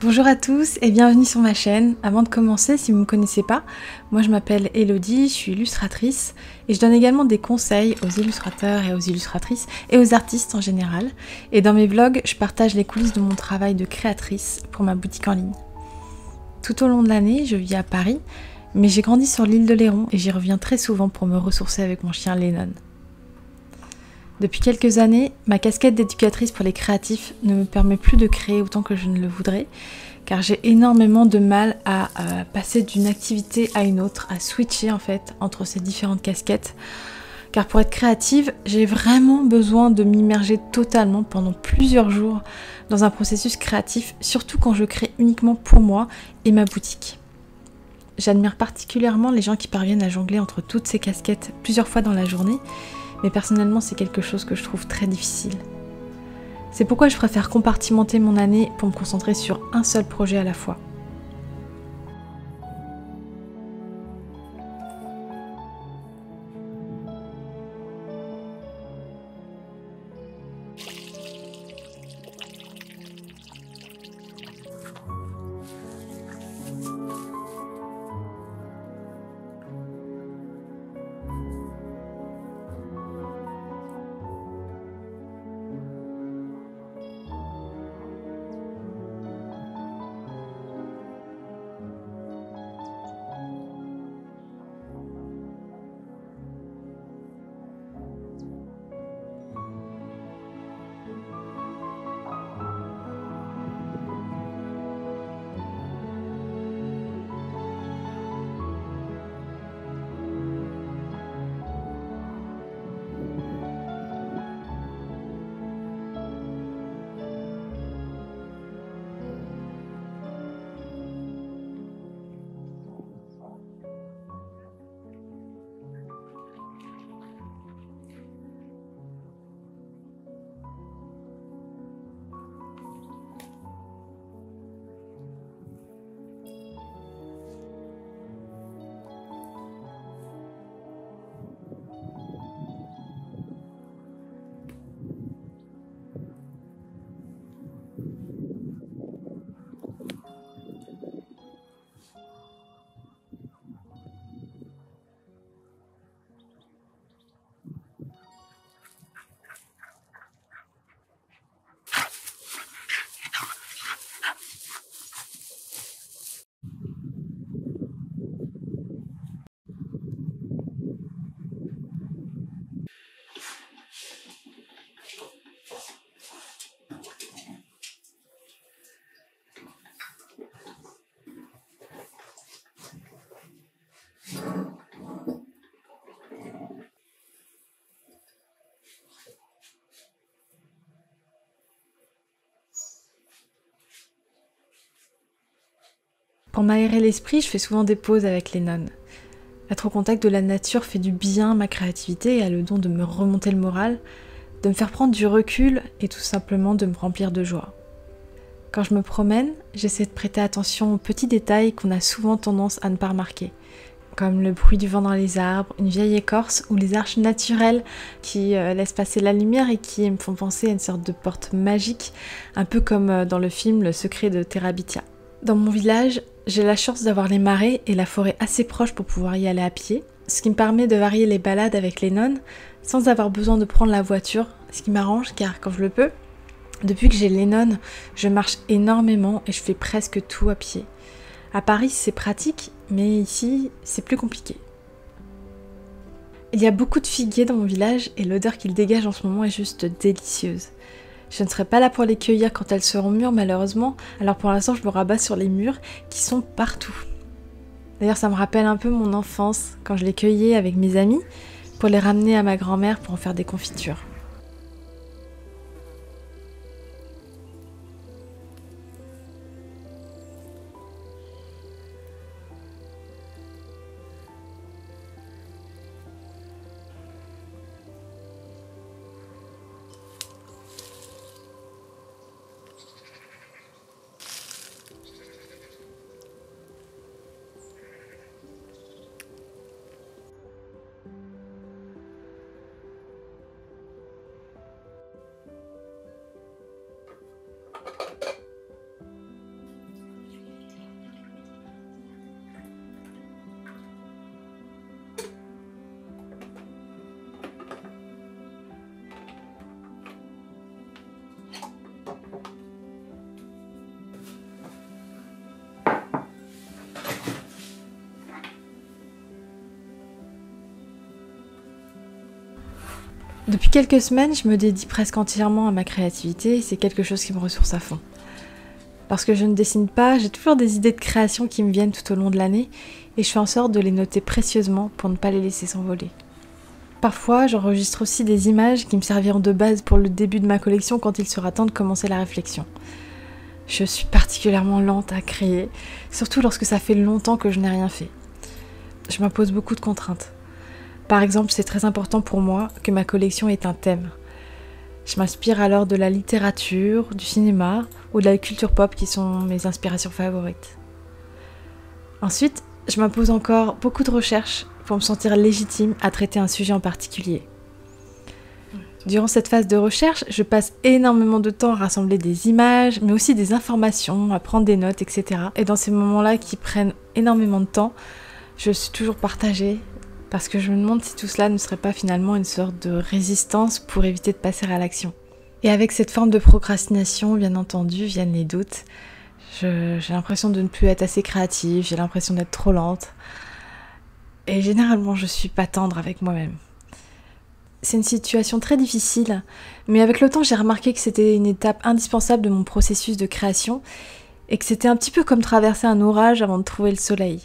Bonjour à tous et bienvenue sur ma chaîne. Avant de commencer, si vous ne me connaissez pas, moi je m'appelle Elodie, je suis illustratrice et je donne également des conseils aux illustrateurs et aux illustratrices et aux artistes en général. Et dans mes vlogs, je partage les coulisses de mon travail de créatrice pour ma boutique en ligne. Tout au long de l'année, je vis à Paris, mais j'ai grandi sur l'île de Léron et j'y reviens très souvent pour me ressourcer avec mon chien Lennon. Depuis quelques années, ma casquette d'éducatrice pour les créatifs ne me permet plus de créer autant que je ne le voudrais, car j'ai énormément de mal à passer d'une activité à une autre, à switcher en fait entre ces différentes casquettes. Car pour être créative, j'ai vraiment besoin de m'immerger totalement pendant plusieurs jours dans un processus créatif, surtout quand je crée uniquement pour moi et ma boutique. J'admire particulièrement les gens qui parviennent à jongler entre toutes ces casquettes plusieurs fois dans la journée, mais personnellement c'est quelque chose que je trouve très difficile. C'est pourquoi je préfère compartimenter mon année pour me concentrer sur un seul projet à la fois. Pour m'aérer l'esprit, je fais souvent des pauses avec Lennon. Être au contact de la nature fait du bien à ma créativité et a le don de me remonter le moral, de me faire prendre du recul et tout simplement de me remplir de joie. Quand je me promène, j'essaie de prêter attention aux petits détails qu'on a souvent tendance à ne pas remarquer, comme le bruit du vent dans les arbres, une vieille écorce ou les arches naturelles qui laissent passer la lumière et qui me font penser à une sorte de porte magique, un peu comme dans le film Le secret de Terabithia. Dans mon village, j'ai la chance d'avoir les marais et la forêt assez proche pour pouvoir y aller à pied, ce qui me permet de varier les balades avec Lennon sans avoir besoin de prendre la voiture, ce qui m'arrange car quand je le peux, depuis que j'ai Lennon, je marche énormément et je fais presque tout à pied. À Paris, c'est pratique, mais ici, c'est plus compliqué. Il y a beaucoup de figuiers dans mon village et l'odeur qu'ils dégagent en ce moment est juste délicieuse. Je ne serai pas là pour les cueillir quand elles seront mûres malheureusement, alors pour l'instant je me rabats sur les mûres qui sont partout. D'ailleurs ça me rappelle un peu mon enfance, quand je les cueillais avec mes amis pour les ramener à ma grand-mère pour en faire des confitures. Depuis quelques semaines, je me dédie presque entièrement à ma créativité et c'est quelque chose qui me ressource à fond. Lorsque je ne dessine pas, j'ai toujours des idées de création qui me viennent tout au long de l'année et je fais en sorte de les noter précieusement pour ne pas les laisser s'envoler. Parfois, j'enregistre aussi des images qui me serviront de base pour le début de ma collection quand il sera temps de commencer la réflexion. Je suis particulièrement lente à créer, surtout lorsque ça fait longtemps que je n'ai rien fait. Je m'impose beaucoup de contraintes. Par exemple, c'est très important pour moi que ma collection ait un thème. Je m'inspire alors de la littérature, du cinéma ou de la culture pop qui sont mes inspirations favorites. Ensuite, je m'impose encore beaucoup de recherches pour me sentir légitime à traiter un sujet en particulier. Durant cette phase de recherche, je passe énormément de temps à rassembler des images, mais aussi des informations, à prendre des notes, etc. Et dans ces moments-là qui prennent énormément de temps, je suis toujours partagée parce que je me demande si tout cela ne serait pas finalement une sorte de résistance pour éviter de passer à l'action. Et avec cette forme de procrastination, bien entendu, viennent les doutes. J'ai l'impression de ne plus être assez créative, j'ai l'impression d'être trop lente. Et généralement, je suis pas tendre avec moi-même. C'est une situation très difficile, mais avec le temps, j'ai remarqué que c'était une étape indispensable de mon processus de création et que c'était un petit peu comme traverser un orage avant de trouver le soleil.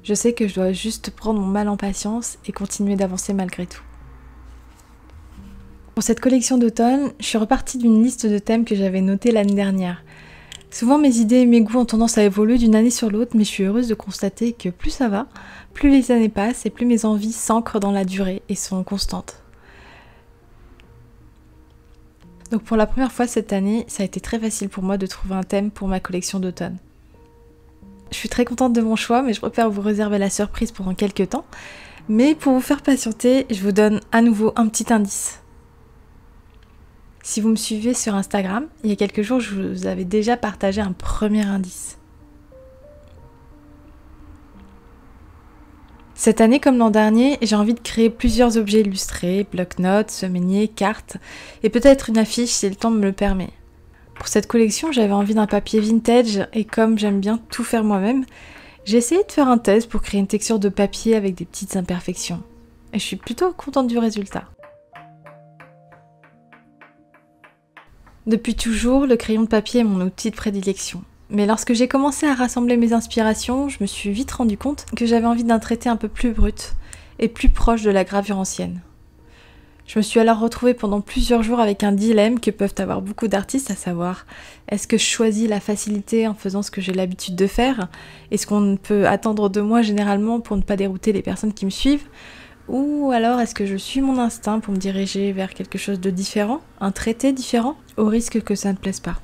Je sais que je dois juste prendre mon mal en patience et continuer d'avancer malgré tout. Pour cette collection d'automne, je suis repartie d'une liste de thèmes que j'avais notée l'année dernière. Souvent mes idées et mes goûts ont tendance à évoluer d'une année sur l'autre, mais je suis heureuse de constater que plus ça va, plus les années passent et plus mes envies s'ancrent dans la durée et sont constantes. Donc pour la première fois cette année, ça a été très facile pour moi de trouver un thème pour ma collection d'automne. Je suis très contente de mon choix, mais je préfère vous réserver la surprise pendant quelques temps. Mais pour vous faire patienter, je vous donne à nouveau un petit indice. Si vous me suivez sur Instagram, il y a quelques jours, je vous avais déjà partagé un premier indice. Cette année, comme l'an dernier, j'ai envie de créer plusieurs objets illustrés, bloc-notes, semainiers, cartes, et peut-être une affiche si le temps me le permet. Pour cette collection, j'avais envie d'un papier vintage, et comme j'aime bien tout faire moi-même, j'ai essayé de faire un test pour créer une texture de papier avec des petites imperfections. Et je suis plutôt contente du résultat. Depuis toujours, le crayon de papier est mon outil de prédilection. Mais lorsque j'ai commencé à rassembler mes inspirations, je me suis vite rendu compte que j'avais envie d'un traité un peu plus brut et plus proche de la gravure ancienne. Je me suis alors retrouvée pendant plusieurs jours avec un dilemme que peuvent avoir beaucoup d'artistes, à savoir, est-ce que je choisis la facilité en faisant ce que j'ai l'habitude de faire et ce qu'on peut attendre de moi généralement pour ne pas dérouter les personnes qui me suivent, ou alors est-ce que je suis mon instinct pour me diriger vers quelque chose de différent, un traité différent, au risque que ça ne plaise pas.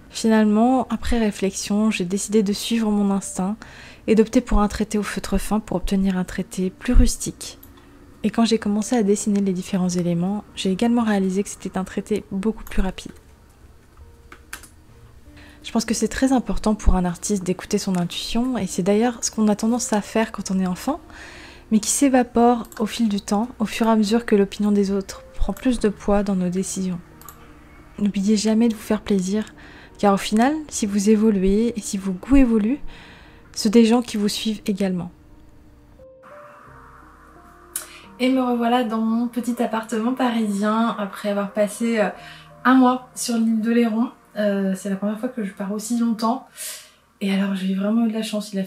Finalement, après réflexion, j'ai décidé de suivre mon instinct et d'opter pour un traité au feutre fin pour obtenir un traité plus rustique. Et quand j'ai commencé à dessiner les différents éléments, j'ai également réalisé que c'était un traité beaucoup plus rapide. Je pense que c'est très important pour un artiste d'écouter son intuition, et c'est d'ailleurs ce qu'on a tendance à faire quand on est enfant, mais qui s'évapore au fil du temps, au fur et à mesure que l'opinion des autres prend plus de poids dans nos décisions. N'oubliez jamais de vous faire plaisir, car au final, si vous évoluez et si vos goûts évoluent, c'est des gens qui vous suivent également. Et me revoilà dans mon petit appartement parisien après avoir passé un mois sur l'île de Léron. C'est la première fois que je pars aussi longtemps. Et alors j'ai vraiment eu de la chance, il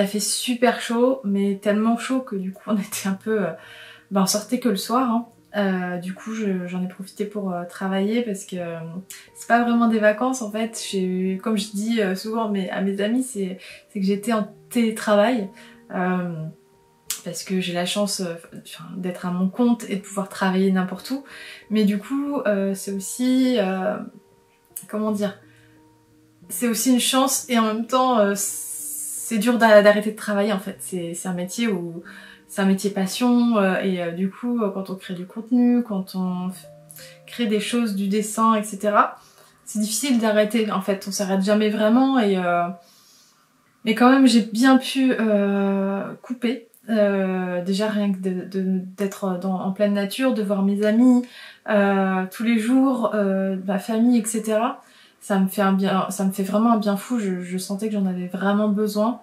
a fait super chaud, mais tellement chaud que du coup on était un peu... on sortait que le soir. Du coup j'en ai profité pour travailler parce que c'est pas vraiment des vacances en fait. Comme je dis souvent à mes amis, c'est que j'étais en télétravail. Parce que j'ai la chance d'être à mon compte et de pouvoir travailler n'importe où. Mais du coup, c'est aussi... comment dire? C'est aussi une chance et en même temps, c'est dur d'arrêter de travailler en fait. C'est un métier où... C'est un métier passion et du coup, quand on crée du contenu, quand on crée des choses, du dessin, etc., c'est difficile d'arrêter. En fait, on s'arrête jamais vraiment mais quand même, j'ai bien pu couper. Déjà rien que d'être en pleine nature, de voir mes amis tous les jours, ma famille, etc. Ça me fait vraiment un bien fou. Je sentais que j'en avais vraiment besoin.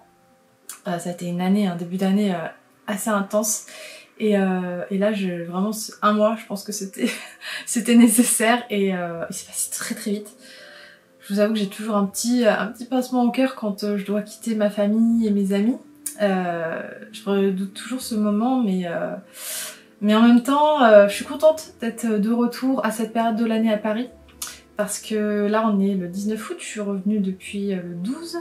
Ça a été une année, un début d'année assez intense. Et là, vraiment, un mois, je pense que c'était nécessaire et il s'est passé très très vite. Je vous avoue que j'ai toujours un petit pincement au cœur quand je dois quitter ma famille et mes amis. Je redoute toujours ce moment, mais en même temps, je suis contente d'être de retour à cette période de l'année à Paris. Parce que là, on est le 19 août, je suis revenue depuis le 12.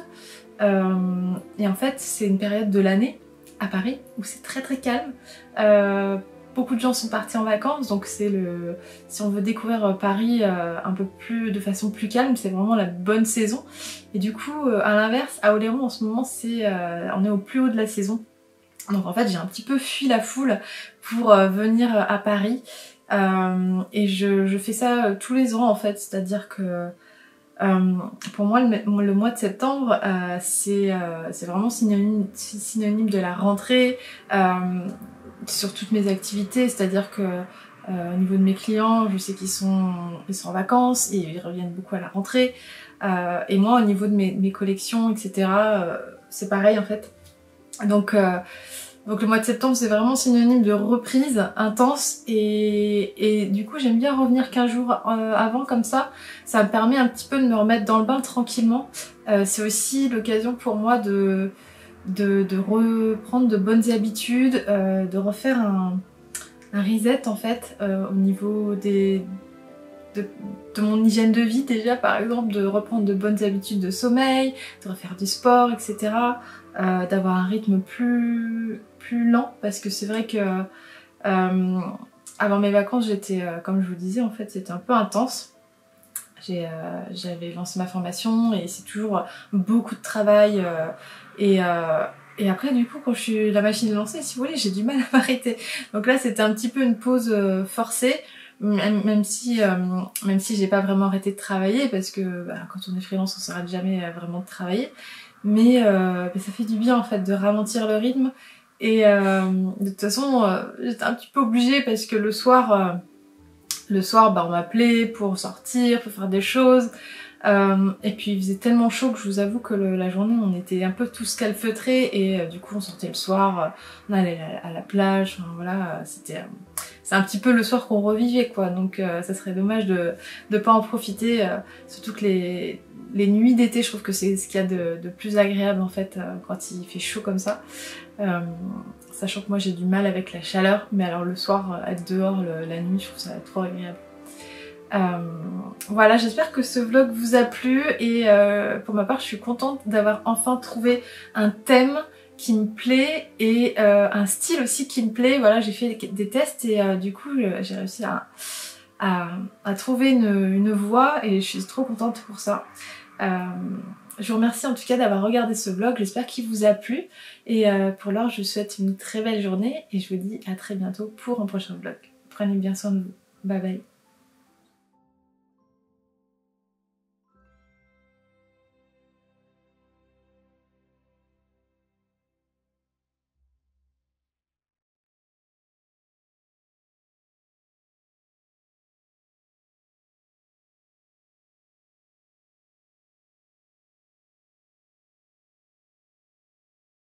Et en fait, c'est une période de l'année à Paris où c'est très très calme. Beaucoup de gens sont partis en vacances, donc c'est si on veut découvrir Paris un peu plus de façon plus calme, c'est vraiment la bonne saison. Et du coup, à l'inverse, à Oléron en ce moment, on est au plus haut de la saison. Donc en fait, j'ai un petit peu fui la foule pour venir à Paris. Et je fais ça tous les ans en fait, c'est-à-dire que pour moi le mois de septembre c'est vraiment synonyme de la rentrée sur toutes mes activités, c'est-à-dire que au niveau de mes clients, je sais qu'ils sont en vacances et ils reviennent beaucoup à la rentrée, et moi au niveau de mes collections, etc., c'est pareil en fait. Donc le mois de septembre c'est vraiment synonyme de reprise intense et du coup j'aime bien revenir 15 jours avant comme ça me permet un petit peu de me remettre dans le bain tranquillement. C'est aussi l'occasion pour moi de reprendre de bonnes habitudes, de refaire un reset en fait au niveau de mon hygiène de vie déjà, par exemple de reprendre de bonnes habitudes de sommeil, de refaire du sport, etc. D'avoir un rythme plus lent, parce que c'est vrai que avant mes vacances j'étais, comme je vous disais en fait, c'était un peu intense. J'avais lancé ma formation et c'est toujours beaucoup de travail et après du coup quand la machine est lancée, si vous voulez, j'ai du mal à m'arrêter. Donc là c'était un petit peu une pause forcée, même si j'ai pas vraiment arrêté de travailler, parce que quand on est freelance on s'arrête jamais vraiment de travailler, mais ça fait du bien en fait de ralentir le rythme. Et de toute façon j'étais un petit peu obligée parce que le soir on m'appelait pour sortir, pour faire des choses, et puis il faisait tellement chaud que je vous avoue que la journée on était un peu tous calfeutrés, et du coup on sortait le soir, on allait à la plage, enfin voilà, c'est un petit peu le soir qu'on revivait quoi, donc ça serait dommage de pas en profiter, surtout que les nuits d'été, je trouve que c'est ce qu'il y a de plus agréable en fait quand il fait chaud comme ça. Sachant que moi j'ai du mal avec la chaleur, mais alors le soir, être dehors la nuit, je trouve ça trop agréable. Voilà, j'espère que ce vlog vous a plu, et pour ma part je suis contente d'avoir enfin trouvé un thème qui me plaît et un style aussi qui me plaît. Voilà, j'ai fait des tests et du coup j'ai réussi à trouver une voie et je suis trop contente pour ça. Je vous remercie en tout cas d'avoir regardé ce vlog, j'espère qu'il vous a plu, et pour l'heure je vous souhaite une très belle journée et je vous dis à très bientôt pour un prochain vlog. Prenez bien soin de vous, bye bye.